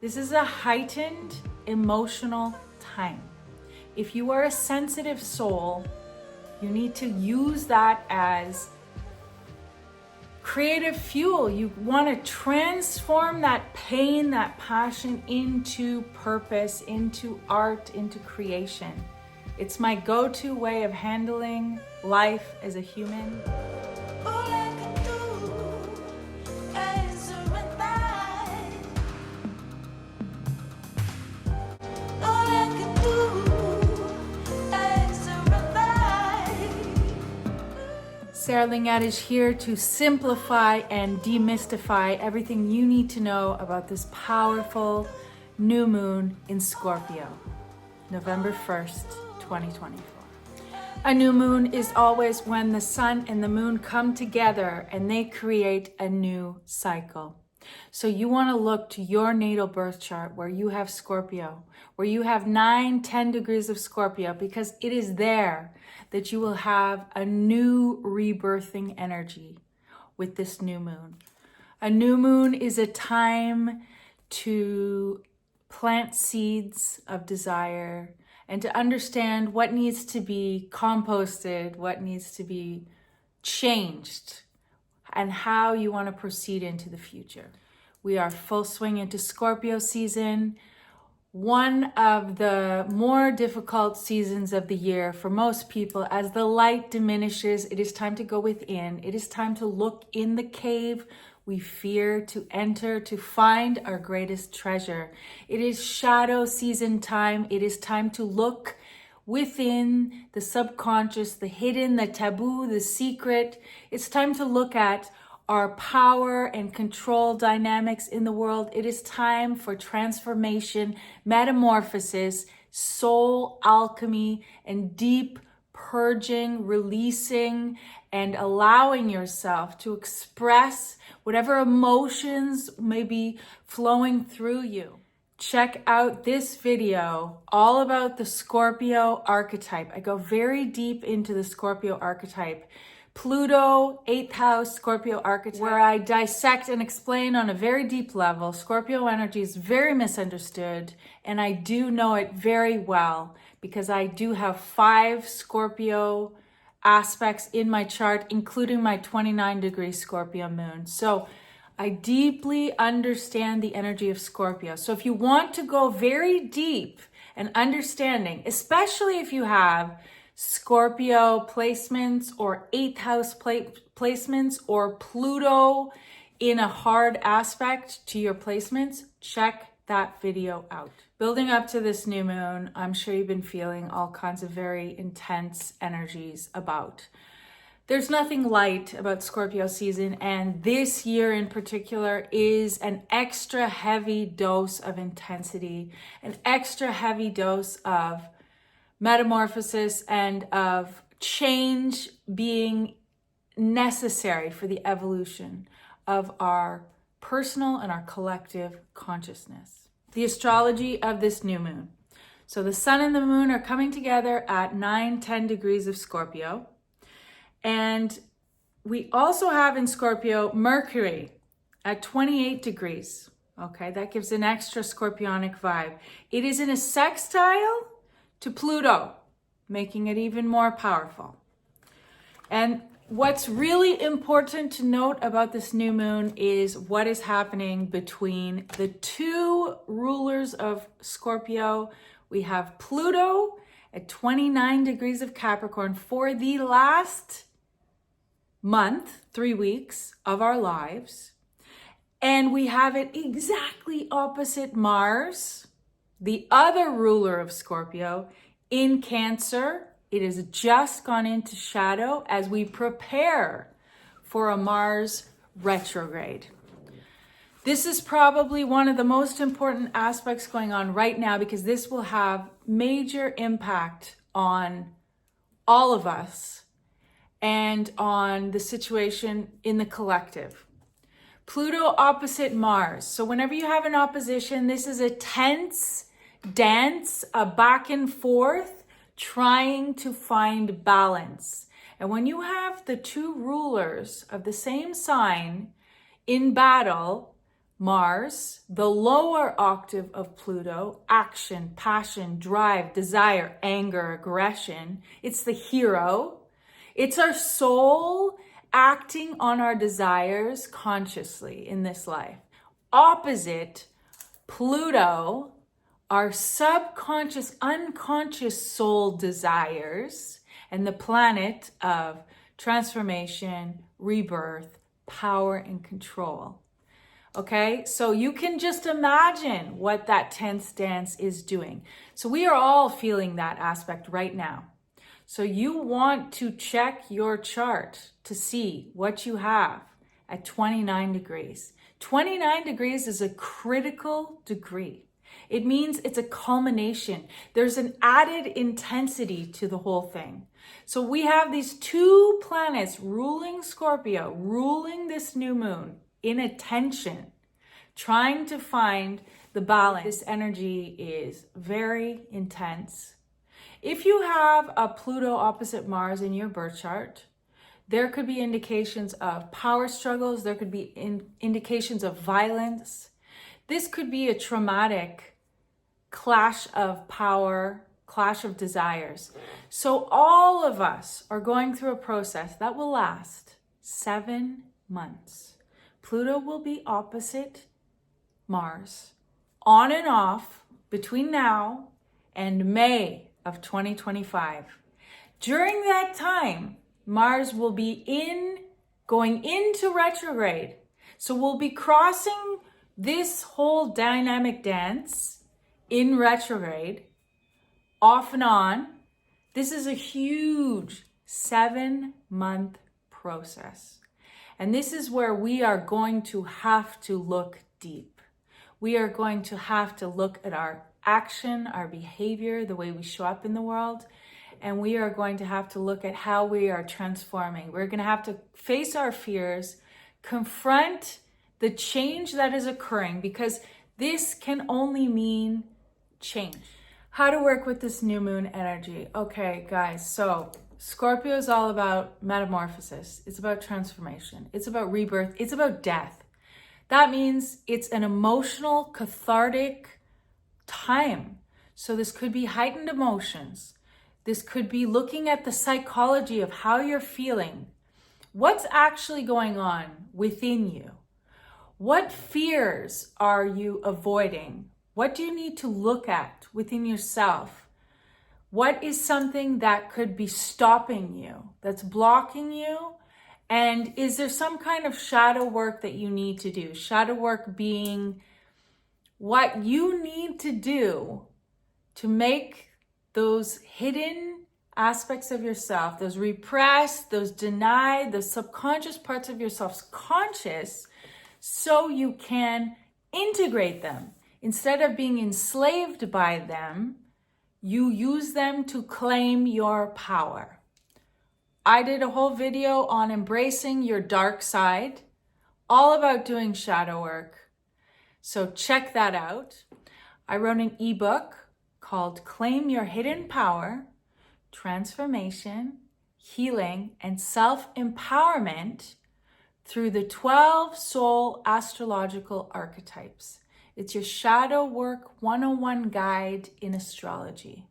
This is a heightened emotional time. If you are a sensitive soul, you need to use that as creative fuel. You want to transform that pain, that passion into purpose, into art, into creation. It's my go-to way of handling life as a human. Sarah Linhares is here to simplify and demystify everything you need to know about this powerful new moon in Scorpio, November 1st, 2024. A new moon is always when the sun and the moon come together and they create a new cycle. So you want to look to your natal birth chart where you have Scorpio, where you have 9-10 degrees of Scorpio, because it is there that you will have a new rebirthing energy with this new moon. A new moon is a time to plant seeds of desire and to understand what needs to be composted, what needs to be changed, and how you want to proceed into the future. We are full swing into Scorpio season, one of the more difficult seasons of the year for most people. As the light diminishes, it is time to go within. It is time to look in the cave we fear to enter, to find our greatest treasure. It is shadow season time. It is time to look within the subconscious, the hidden, the taboo, the secret. It's time to look at our power and control dynamics in the world. It is time for transformation, metamorphosis, soul alchemy, and deep purging, releasing, and allowing yourself to express whatever emotions may be flowing through you. Check out this video all about the Scorpio archetype. I go very deep into the Scorpio archetype. Pluto, 8th house, Scorpio archetype, where I dissect and explain on a very deep level. Scorpio energy is very misunderstood, and I do know it very well because I do have 5 Scorpio aspects in my chart, including my 29-degree Scorpio moon. So I deeply understand the energy of Scorpio. So if you want to go very deep and understanding, especially if you have Scorpio placements or 8th house placements or Pluto in a hard aspect to your placements, check that video out. Building up to this new moon, I'm sure you've been feeling all kinds of very intense energies about. There's nothing light about Scorpio season, and this year in particular is an extra heavy dose of intensity, an extra heavy dose of metamorphosis and of change being necessary for the evolution of our personal and our collective consciousness. The astrology of this new moon. So the sun and the moon are coming together at 9-10 degrees of Scorpio. And we also have in Scorpio Mercury at 28 degrees. Okay, that gives an extra scorpionic vibe. It is in a sextile to Pluto, making it even more powerful. And what's really important to note about this new moon is what is happening between the 2 rulers of Scorpio. We have Pluto at 29 degrees of Capricorn for the last month, 3 weeks of our lives. And we have it exactly opposite Mars, the other ruler of Scorpio, in Cancer. It has just gone into shadow as we prepare for a Mars retrograde. This is probably one of the most important aspects going on right now because this will have major impact on all of us and on the situation in the collective. Pluto opposite Mars. So whenever you have an opposition, this is a tense dance, a back and forth, trying to find balance. And when you have the 2 rulers of the same sign in battle, Mars, the lower octave of Pluto, action, passion, drive, desire, anger, aggression. It's the hero. It's our soul acting on our desires consciously in this life. Opposite, Pluto, our subconscious, unconscious soul desires, and the planet of transformation, rebirth, power, and control. Okay, so you can just imagine what that 10th dance is doing. So we are all feeling that aspect right now. So you want to check your chart to see what you have at 29 degrees. 29 degrees is a critical degree. It means it's a culmination. There's an added intensity to the whole thing. So we have these two planets ruling Scorpio, ruling this new moon in a tension, trying to find the balance. This energy is very intense. If you have a Pluto opposite Mars in your birth chart, there could be indications of power struggles. There could be indications of violence. This could be a traumatic clash of power, clash of desires. So all of us are going through a process that will last 7 months. Pluto will be opposite Mars on and off between now and May of 2025. During that time, Mars will be going into retrograde. So we'll be crossing this whole dynamic dance in retrograde, off and on. This is a huge 7-month process. And this is where we are going to have to look deep. We are going to have to look at our action, our behavior, the way we show up in the world. And we are going to have to look at how we are transforming. We're going to have to face our fears, confront the change that is occurring, because this can only mean change. How to work with this new moon energy. Okay, guys, so Scorpio is all about metamorphosis. It's about transformation. It's about rebirth. It's about death. That means it's an emotional, cathartic time. So this could be heightened emotions. This could be looking at the psychology of how you're feeling. What's actually going on within you? What fears are you avoiding? What do you need to look at within yourself? What is something that could be stopping you, that's blocking you? And is there some kind of shadow work that you need to do? Shadow work being what you need to do to make those hidden aspects of yourself, those repressed, those denied, those subconscious parts of yourself conscious, so you can integrate them. Instead of being enslaved by them, you use them to claim your power. I did a whole video on embracing your dark side, all about doing shadow work. So check that out. I wrote an ebook called Claim Your Hidden Power, Transformation, Healing, and Self-Empowerment through the 12 Soul Astrological Archetypes. It's your shadow work 101 guide in astrology.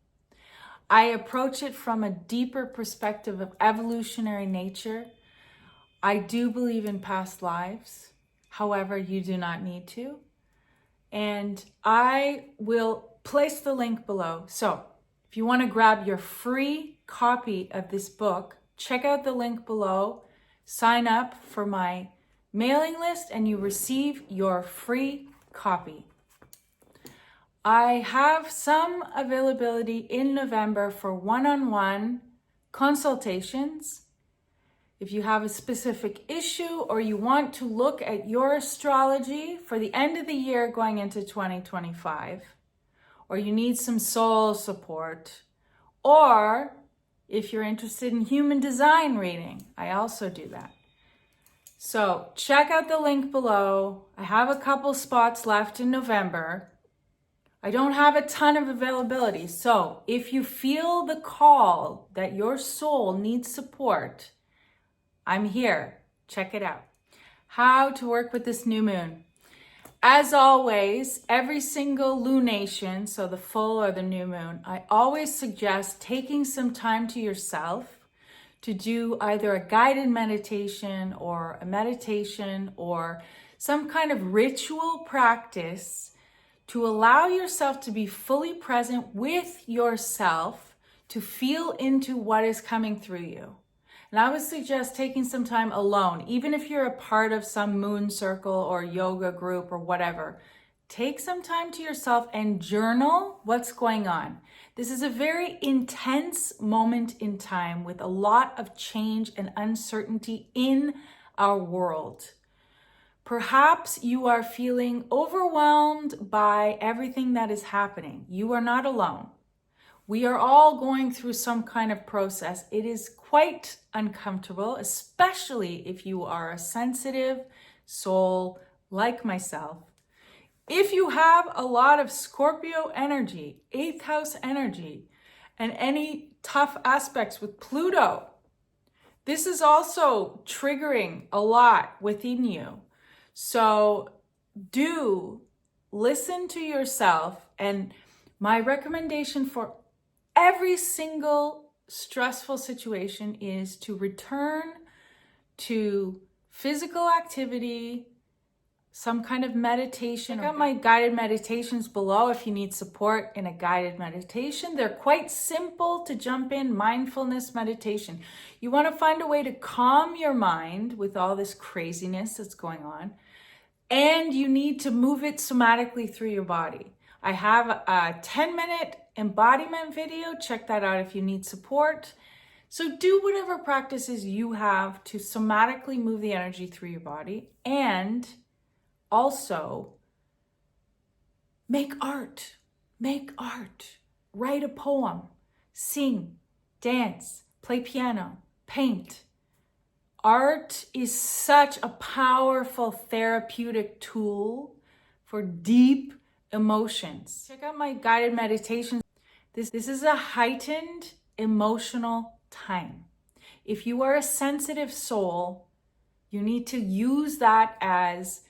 I approach it from a deeper perspective of evolutionary nature. I do believe in past lives. However, you do not need to. And I will place the link below. So if you want to grab your free copy of this book, check out the link below, sign up for my mailing list, and you receive your free copy. I have some availability in November for one-on-one consultations. If you have a specific issue or you want to look at your astrology for the end of the year going into 2025, or you need some soul support, or if you're interested in human design reading, I also do that. So check out the link below. I have a couple spots left in November. I don't have a ton of availability. So if you feel the call that your soul needs support, I'm here. Check it out. How to work with this new moon. As always, every single lunation, so the full or the new moon, I always suggest taking some time to yourself to do either a guided meditation or a meditation or some kind of ritual practice to allow yourself to be fully present with yourself, to feel into what is coming through you. And I would suggest taking some time alone, even if you're a part of some moon circle or yoga group or whatever. Take some time to yourself and journal what's going on. This is a very intense moment in time with a lot of change and uncertainty in our world. Perhaps you are feeling overwhelmed by everything that is happening. You are not alone. We are all going through some kind of process. It is quite uncomfortable, especially if you are a sensitive soul like myself. If you have a lot of Scorpio energy, 8th house energy, and any tough aspects with Pluto, this is also triggering a lot within you. So do listen to yourself. And my recommendation for every single stressful situation is to return to physical activity, some kind of meditation. Check out my guided meditations below if you need support in a guided meditation. They're quite simple to jump in. Mindfulness meditation. You want to find a way to calm your mind with all this craziness that's going on, and you need to move it somatically through your body. I have a 10-minute embodiment video. Check that out if you need support. So do whatever practices you have to somatically move the energy through your body, and also make art. Make art. Write a poem. Sing, dance, play piano, paint. Art is such a powerful therapeutic tool for deep emotions. Check out my guided meditations. This is a heightened emotional time. If you are a sensitive soul, you need to use that as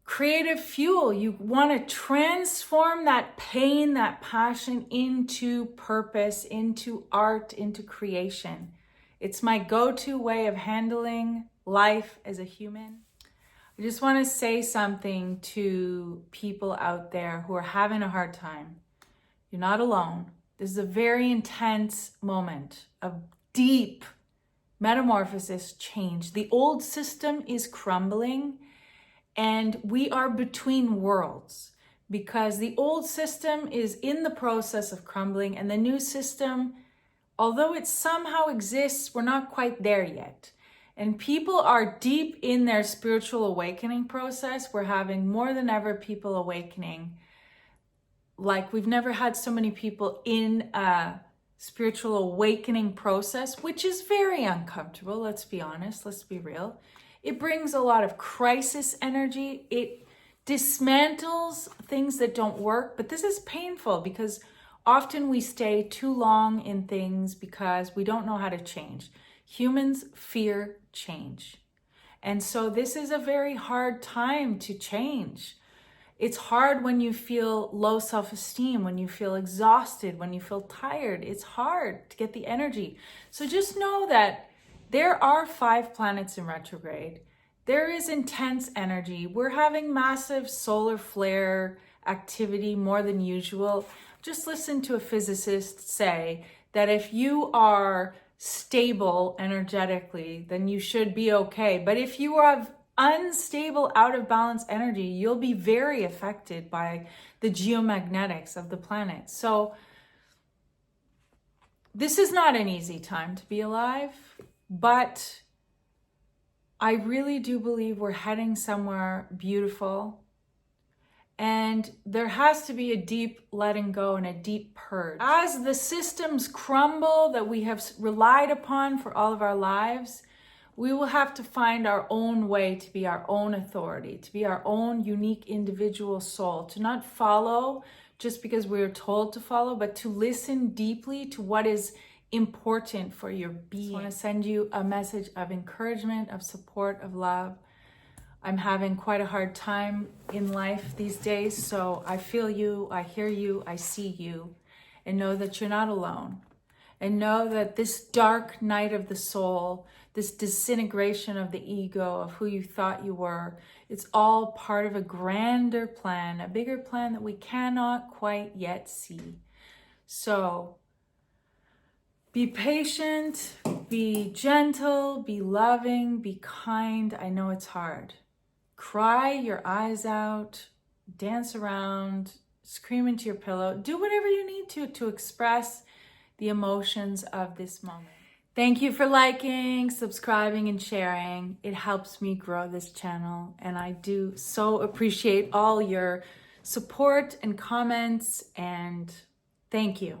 creative fuel. You want to transform that pain, that passion into purpose, into art, into creation. It's my go-to way of handling life as a human. I just want to say something to people out there who are having a hard time. You're not alone. This is a very intense moment of deep metamorphosis, change. The old system is crumbling, and we are between worlds because the old system is in the process of crumbling, and the new system, although it somehow exists, we're not quite there yet. And people are deep in their spiritual awakening process. We're having more than ever people awakening. Like we've never had so many people in a spiritual awakening process, which is very uncomfortable. Let's be honest. Let's be real. It brings a lot of crisis energy. It dismantles things that don't work. But this is painful because often we stay too long in things because we don't know how to change. Humans fear change. And so this is a very hard time to change. It's hard when you feel low self-esteem, when you feel exhausted, when you feel tired. It's hard to get the energy. So just know that there are 5 planets in retrograde. There is intense energy. We're having massive solar flare activity more than usual. Just listen to a physicist say that if you are stable energetically, then you should be okay. But if you are unstable, out of balance energy, you'll be very affected by the geomagnetics of the planet. So this is not an easy time to be alive, but I really do believe we're heading somewhere beautiful. And there has to be a deep letting go and a deep purge. As the systems crumble that we have relied upon for all of our lives, we will have to find our own way to be our own authority, to be our own unique individual soul, to not follow just because we are told to follow, but to listen deeply to what is important for your being. I want to send you a message of encouragement, of support, of love. I'm having quite a hard time in life these days, so I feel you, I hear you, I see you, and know that you're not alone. And know that this dark night of the soul, this disintegration of the ego, of who you thought you were, it's all part of a grander plan, a bigger plan that we cannot quite yet see. So be patient, be gentle, be loving, be kind. I know it's hard. Cry your eyes out, dance around, scream into your pillow. Do whatever you need to express the emotions of this moment. Thank you for liking, subscribing, and sharing. It helps me grow this channel, and I do so appreciate all your support and comments, and thank you.